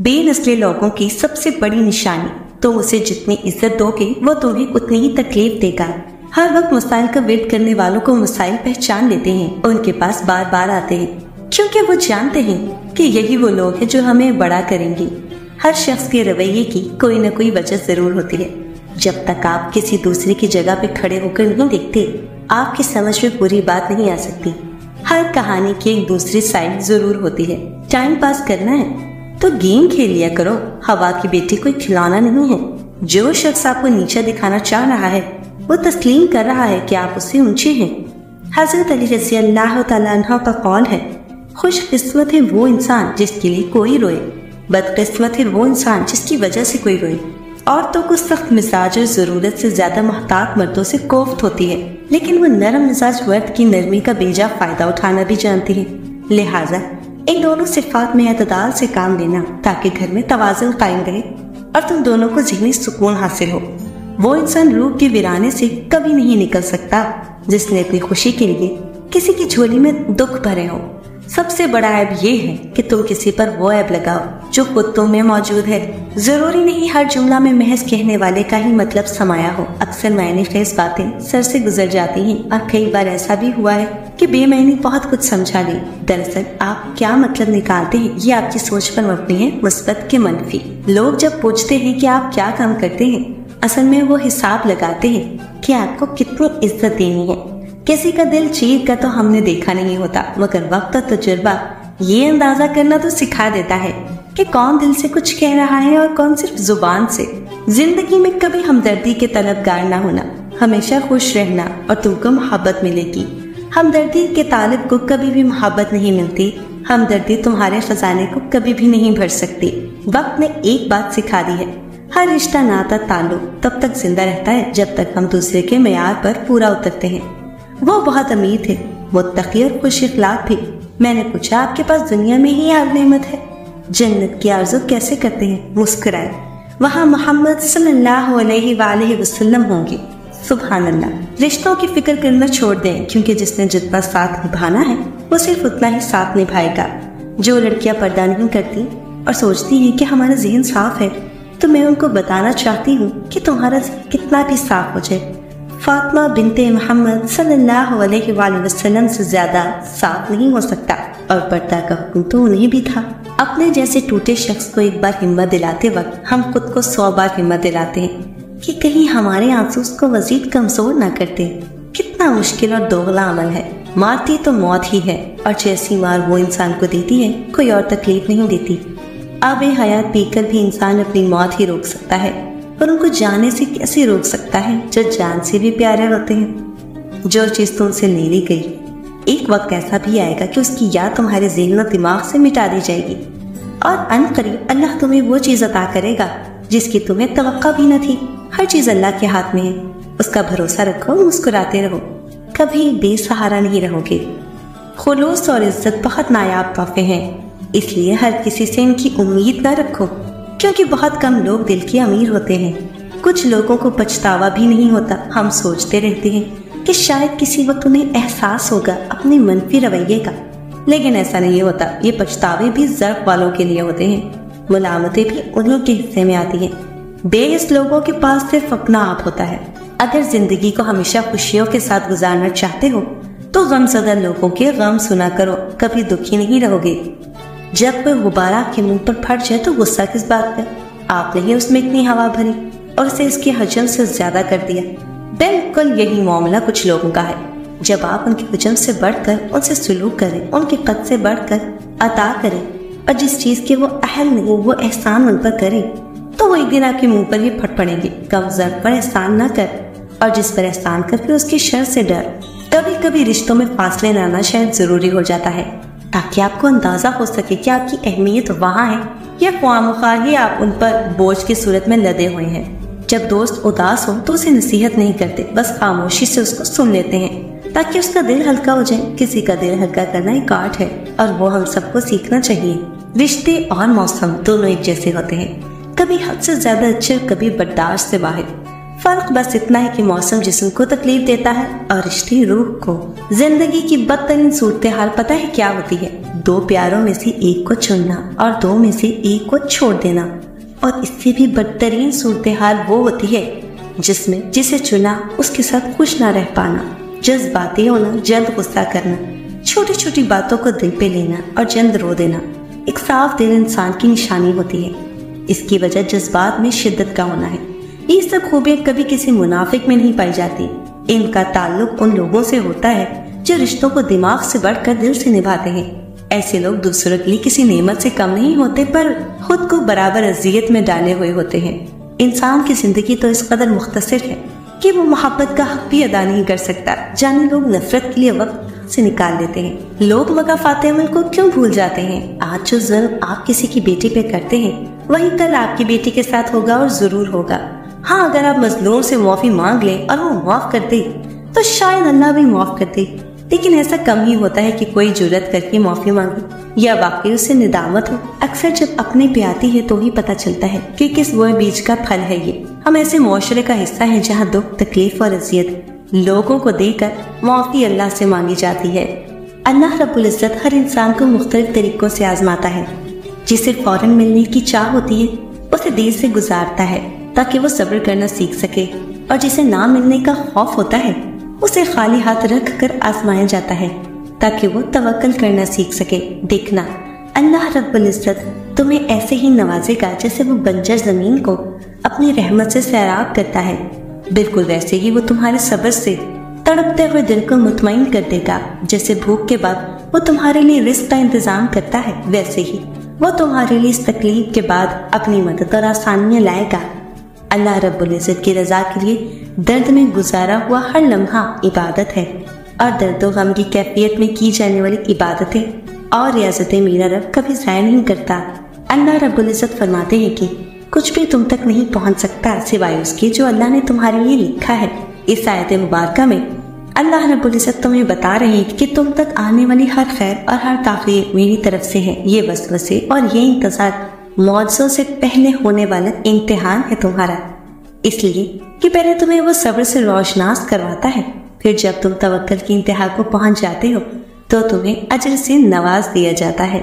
بے نسل لوگوں کی سب سے بڑی نشانی، تم اسے جتنی عزت دو گے وہ تمہیں اتنی ہی تکلیف دے گا۔ ہر وقت مسائل کا ورد کرنے والوں کو مسائل پہچان لیتے ہیں، ان کے پاس بار بار آتے ہیں کیونکہ وہ جانتے ہیں کہ یہی وہ لوگ ہیں جو ہمیں بڑا کریں گے۔ ہر شخص کے رویے کی کوئی نہ کوئی وجہ ضرور ہوتی ہے۔ جب تک آپ کسی دوسرے کی جگہ پہ کھڑے ہو کر نہیں دیکھتے، آپ کی سمجھ میں پوری بات نہیں آ سکتی۔ ہر کہانی کی ایک دوسری سائڈ ضرور ہوتی ہے۔ ٹائم پاس کرنا ہے تو گیم کھیل لیا کرو، ہوا کی بیٹی کوئی کھلونا نہیں ہے۔ جو شخص آپ کو نیچا دکھانا چاہ رہا ہے وہ تسلیم کر رہا ہے کہ آپ اس سے اونچے ہیں۔ حضرت علی رضی اللہ تعالیٰ عنہ کا قول ہے، خوش قسمت ہے وہ انسان جس کے لیے کوئی روئے، بد قسمت ہے وہ انسان جس کی وجہ سے کوئی روئے۔ عورتوں کو سخت مزاج اور ضرورت سے زیادہ محتاط مردوں سے کوفت ہوتی ہے، لیکن وہ نرم مزاج مرد کی نرمی کا بیجا فائدہ اٹھانا بھی جانتی ہے۔ لہٰذا ان دونوں صفات میں اعتدال سے کام لینا تاکہ گھر میں توازن قائم رہے اور تم دونوں کو ذہنی سکون حاصل ہو۔ وہ انسان روح کے ویرانے سے کبھی نہیں نکل سکتا جس نے اپنی خوشی کے لیے کسی کی جھولی میں دکھ بھرے ہو۔ سب سے بڑا عیب یہ ہے کہ تم کسی پر وہ عیب لگاؤ جو خود تم میں موجود ہے۔ ضروری نہیں ہر جملہ میں محض کہنے والے کا ہی مطلب سمایا ہو۔ اکثر معنی خیز باتیں سر سے گزر جاتی ہیں اور کئی بار ایسا بھی ہوا ہے کہ بے معنی بہت کچھ سمجھا لی۔ دراصل آپ کیا مطلب نکالتے ہیں یہ آپ کی سوچ پر مبنی ہے، مثبت کے منفی۔ لوگ جب پوچھتے ہیں کہ آپ کیا کام کرتے ہیں، اصل میں وہ حساب لگاتے ہیں کہ آپ کو کتنی عزت دینی ہے۔ کسی کا دل چیر کا تو ہم نے دیکھا نہیں ہوتا، مگر وقت اور تجربہ یہ اندازہ کرنا تو سکھا دیتا ہے کہ کون دل سے کچھ کہہ رہا ہے اور کون صرف زبان سے۔ زندگی میں کبھی ہمدردی کے طلبگار نہ ہونا، ہمیشہ خوش رہنا اور تم کو محبت ملے گی۔ ہمدردی کے طالب کو کبھی بھی محبت نہیں ملتی، ہمدردی تمہارے خزانے کو کبھی بھی نہیں بھر سکتی۔ وقت نے ایک بات سکھا دی ہے، ہر رشتہ ناتا تعلق تب تک زندہ رہتا ہے جب تک ہم دوسرے کے معیار پر پورا اترتے ہیں۔ وہ بہت امیر تھے، متقی اور خوش اخلاق بھی۔ میں نے پوچھا آپ کے پاس دنیا میں ہی ہر نعمت ہے، جنت کی آرزو کیسے کرتے ہیں؟ مسکرائے، وہاں محمد صلی اللہ علیہ وآلہ وسلم ہوں گے۔ سبحان اللہ۔ رشتوں کی فکر کرنا چھوڑ دیں کیونکہ جس نے جتنا ساتھ نبھانا ہے وہ صرف اتنا ہی ساتھ نبھائے گا۔ جو لڑکیاں پردہ نہیں کرتی اور سوچتی ہیں کہ ہمارا ذہن صاف ہے تو میں ان کو بتانا چاہتی ہوں کہ تمہارا ذہن کتنا بھی صاف ہو جائے، فاطمہ بنت محمد صلی اللہ علیہ وآلہ وسلم سے زیادہ صاف نہیں ہو سکتا، اور پردہ کا حکم تو انہیں بھی تھا۔ اپنے جیسے ٹوٹے شخص کو ایک بار ہمت دلاتے وقت ہم خود کو 100 بار ہمت دلاتے ہیں کہ کہیں ہمارے آنسو اس کو مزید کمزور نہ کرتے۔ کتنا مشکل اور دوغلا عمل ہے۔ مارتی تو موت ہی ہے، اور جیسی مار وہ انسان کو دیتی ہے کوئی اور تکلیف نہیں دیتی۔ آب حیات پی کر بھی انسان اپنی موت ہی روک سکتا ہے، اور ان کو جانے سے کیسے روک سکتا ہے جو جان سے بھی پیارے ہوتے ہیں۔ جو چیز تم سے لے لی گئی، ایک وقت ایسا بھی آئے گا کہ اس کی یاد تمہارے ذہن و دماغ سے مٹا دی جائے گی، اور ان قریب اللہ تمہیں وہ چیز عطا کرے گا جس کی تمہیں توقع بھی نہ تھی۔ ہر چیز اللہ کے ہاتھ میں ہے، اس کا بھروسہ رکھو، مسکراتے رہو، کبھی بے سہارا نہیں رہو گے۔ خلوص اور عزت بہت نایاب تحفے ہیں، اس لیے ہر کسی سے ان کی امید نہ رکھو، کیونکہ بہت کم لوگ دل کے امیر ہوتے ہیں۔ کچھ لوگوں کو پچھتاوا بھی نہیں ہوتا، ہم سوچتے رہتے ہیں کہ شاید کسی وقت انہیں احساس ہوگا اپنے منفی رویے کا، لیکن ایسا نہیں ہوتا۔ یہ پچھتاوے بھی ضرب والوں کے لیے ہوتے ہیں، ملامتیں بھی انہیں کے حصے میں آتی ہیں۔ بےحس لوگوں کے پاس صرف اپنا آپ ہوتا ہے۔ اگر زندگی کو ہمیشہ خوشیوں کے ساتھ گزارنا چاہتے ہو تو غم زدہ لوگوں کے غم سنا کرو، کبھی دکھی نہیں رہو گے۔ جب کوئی غبارہ کے منہ پر پھٹ جائے تو غصہ کس بات کا؟ آپ نے ہی اس میں اتنی ہوا بھری اور اسے اس کے حجم سے زیادہ کر دیا۔ بالکل یہی معاملہ کچھ لوگوں کا ہے۔ جب آپ ان کے حجم سے بڑھ کر ان سے سلوک کریں، ان کے قد سے بڑھ کر عطا کریں، اور جس چیز کے وہ اہل نہیں وہ احسان ان پر کریں، تو وہ ایک دن آپ کے منہ پر ہی پھٹ پڑیں گے۔ کم ضرب پر احسان نہ کر، اور جس پر احسان کر کے اس کی شر سے ڈر۔ کبھی کبھی رشتوں میں فاصلے لانا شاید ضروری ہو جاتا ہے تاکہ آپ کو اندازہ ہو سکے کہ آپ کی اہمیت وہاں ہے یا خواہ مخواہ ہی آپ ان پر بوجھ کی صورت میں لدے ہوئے ہیں۔ جب دوست اداس ہو تو اسے نصیحت نہیں کرتے، بس خاموشی سے اس کو سن لیتے ہیں تاکہ اس کا دل ہلکا ہو جائے۔ کسی کا دل ہلکا کرنا ایک آرٹ ہے اور وہ ہم سب کو سیکھنا چاہیے۔ رشتے اور موسم دونوں ایک جیسے ہوتے ہیں، کبھی حد سے زیادہ اچھے، کبھی برداشت سے باہر۔ فرق بس اتنا ہے کہ موسم جسم کو تکلیف دیتا ہے اور رشتے روح کو۔ زندگی کی بدترین صورتحال پتہ ہے کیا ہوتی ہے؟ 2 پیاروں میں سے ایک کو چننا اور 2 میں سے ایک کو چھوڑ دینا۔ اور اس سے بھی بدترین صورتحال وہ ہوتی ہے جس میں جسے چنا اس کے ساتھ خوش نہ رہ پانا، جذباتی ہونا، جلد غصہ کرنا، چھوٹی چھوٹی باتوں کو دل پہ لینا اور جلد رو دینا ایک صاف دل انسان کی نشانی ہوتی ہے۔ اس کی وجہ جذبات میں شدت کا ہونا ہے۔ یہ سب خوبیاں کبھی کسی منافق میں نہیں پائی جاتی۔ ان کا تعلق ان لوگوں سے ہوتا ہے جو رشتوں کو دماغ سے بڑھ کر دل سے نبھاتے ہیں۔ ایسے لوگ دوسروں کے لیے کسی نعمت سے کم نہیں ہوتے، پر خود کو برابر اذیت میں ڈالے ہوئے ہوتے ہیں۔ انسان کی زندگی تو اس قدر مختصر ہے کہ وہ محبت کا حق بھی ادا نہیں کر سکتا۔ جانے لوگ نفرت کے لیے وقت سے نکال دیتے ہیں۔ لوگ مقافات عمل کو کیوں بھول جاتے ہیں؟ آج جو ظلم آپ کسی کی بیٹی پہ کرتے ہیں وہی کل آپ کی بیٹی کے ساتھ ہوگا اور ضرور ہوگا۔ ہاں، اگر آپ مظلوم سے معافی مانگ لیں اور وہ معاف کر دے تو شاید اللہ بھی معاف کر دے، لیکن ایسا کم ہی ہوتا ہے کہ کوئی جرأت کر کے معافی مانگے یا واقعی اسے ندامت ہو۔ اکثر جب اپنے پہ آتی ہے تو ہی پتہ چلتا ہے کہ کس بوئے بیج کا پھل ہے یہ۔ ہم ایسے معاشرے کا حصہ ہیں جہاں دکھ، تکلیف اور اذیت لوگوں کو دے کر معافی اللہ سے مانگی جاتی ہے۔ اللہ رب العزت ہر انسان کو مختلف طریقوں سے آزماتا ہے۔ جسے فوراً ملنے کی چاہ ہوتی ہے اسے دیر سے گزارتا ہے تاکہ وہ صبر کرنا سیکھ سکے، اور جسے نہ ملنے کا خوف ہوتا ہے اسے خالی ہاتھ رکھ کر آزمایا جاتا ہے تاکہ وہ توکل کرنا سیکھ سکے۔ دیکھنا، اللہ رب العزت تمہیں ایسے ہی نوازے گا جیسے وہ بنجر زمین کو اپنی رحمت سے سیراب کرتا ہے، بالکل ویسے ہی وہ تمہارے صبر سے تڑپتے ہوئے دل کو مطمئن کر دے گا۔ جیسے بھوک کے بعد وہ تمہارے لیے رزق کا انتظام کرتا ہے، ویسے ہی وہ تمہارے لیے اس تکلیف کے بعد اپنی مدد اور آسانیاں لائے گا۔ اللہ رب العزت کی رضا کے لیے درد میں گزارا ہوا ہر لمحہ عبادت ہے، اور درد و غم کی کیفیت میں کی جانے والی عبادتیں اور ریاضتیں میرا رب کبھی ضائع نہیں کرتا۔ اللہ رب العزت فرماتے ہیں کہ کچھ بھی تم تک نہیں پہنچ سکتا سوائے اس کے جو اللہ نے تمہارے لیے لکھا ہے۔ اس آیت مبارکہ میں اللہ رب العزت تمہیں بتا رہے ہیں کہ تم تک آنے والی ہر خیر اور ہر تاخیر میری طرف سے ہے۔ یہ وسوسے اور یہ انتظار معجزوں سے پہلے ہونے والا امتحان ہے تمہارا، اس لیے کہ پہلے تمہیں وہ صبر سے روشناس کرواتا ہے، پھر جب تم توکل کی انتہا کو پہنچ جاتے ہو تو تمہیں اجر سے نواز دیا جاتا ہے۔